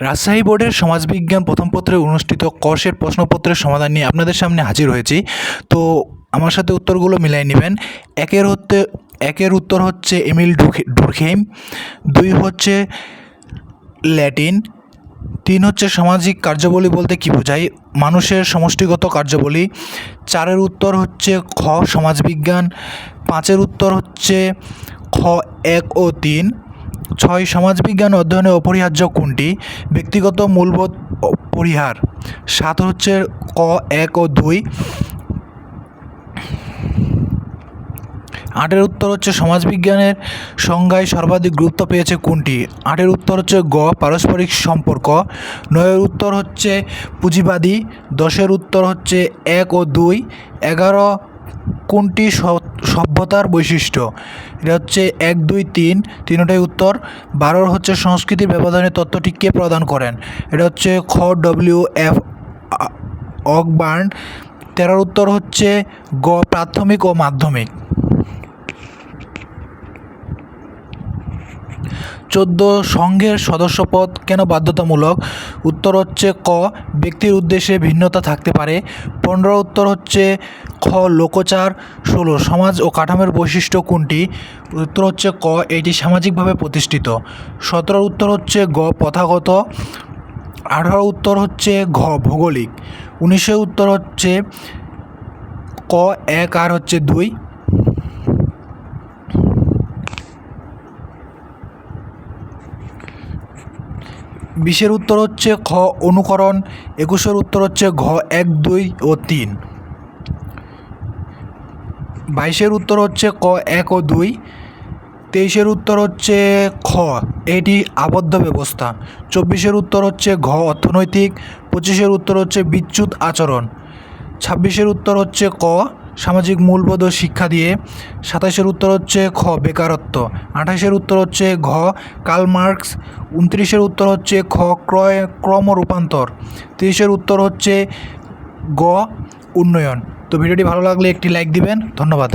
রাজশাহী বোর্ডের সমাজবিজ্ঞান প্রথম পত্রে অনুষ্ঠিত কষের প্রশ্নপত্রের সমাধান নিয়ে আপনাদের সামনে হাজির হয়েছি। তো আমার সাথে উত্তরগুলো মিলাই নেবেন। একের উত্তর হচ্ছে এমিল ডুরখেইম, 2 হচ্ছে ল্যাটিন, 3 হচ্ছে সামাজিক কার্যাবলী বলতে কী বোঝায়, মানুষের সমষ্টিগত কার্যাবলী, 4-এর উত্তর হচ্ছে খ সমাজবিজ্ঞান, 5-এর উত্তর হচ্ছে খ 1 ও 3, 6 সমাজবিজ্ঞান অধ্যয়নে অপরিহার্য কোনটি, ব্যক্তিগত মূলবোধ পরিহার, 7 হচ্ছে ক 1 ও 2, 8-এর উত্তর হচ্ছে সমাজবিজ্ঞানের সংজ্ঞায় সর্বাধিক গুরুত্ব পেয়েছে কোনটি, 8-এর উত্তর হচ্ছে গ পারস্পরিক সম্পর্ক, 9-এর উত্তর হচ্ছে পুঁজিবাদী, 10-এর উত্তর হচ্ছে 1 ও 2, 11 কোনটি সভ্যতার বৈশিষ্ট্য, এটা হচ্ছে 1 2 3, তিনটাই উত্তর। 12 হচ্ছে সংস্কৃতির ব্যবধানে তত্ত্বটি কে প্রদান করেন, এটা হচ্ছে খ W.F. অকবার্ন। 13-এর উত্তর হচ্ছে গ প্রাথমিক ও মাধ্যমিক। 14 সংঘের সদস্যপদ কেন বাধ্যতামূলক, উত্তর হচ্ছে ক ব্যক্তির উদ্দেশ্যে ভিন্নতা থাকতে পারে। 15 উত্তর হচ্ছে খ লোকচার। 16 সমাজ ও কাঠামোর বৈশিষ্ট্য কোনটি, উত্তর হচ্ছে ক এটি সামাজিকভাবে প্রতিষ্ঠিত। 17 উত্তর হচ্ছে গ প্রথাগত। 18 উত্তর হচ্ছে ঘ ভৌগোলিক। 19 উত্তর হচ্ছে ক 1 আর হচ্ছে 2। 20-এর উত্তর হচ্ছে খ অনুকরণ। 21-এর উত্তর হচ্ছে ঘ 1 2 ও 3। 22-এর উত্তর হচ্ছে ক 1 ও 2। 23-এর উত্তর হচ্ছে খ এটি আবদ্ধ ব্যবস্থা। 24-এর উত্তর হচ্ছে ঘ অর্থনৈতিক। 25-এর উত্তর হচ্ছে বিচ্যুত আচরণ। 26-এর উত্তর হচ্ছে ক সামাজিক মূল্যবোধ ও শিক্ষা দিয়ে। 27-এর উত্তর হচ্ছে খ বেকারত্ব। 28-এর উত্তর হচ্ছে ঘ কার্ল মার্কস। 29-এর উত্তর হচ্ছে খ ক্রমরূপান্তর। 30-এর উত্তর হচ্ছে গ উন্নয়ন। তো ভিডিওটি ভালো লাগলে একটি লাইক দিবেন। ধন্যবাদ।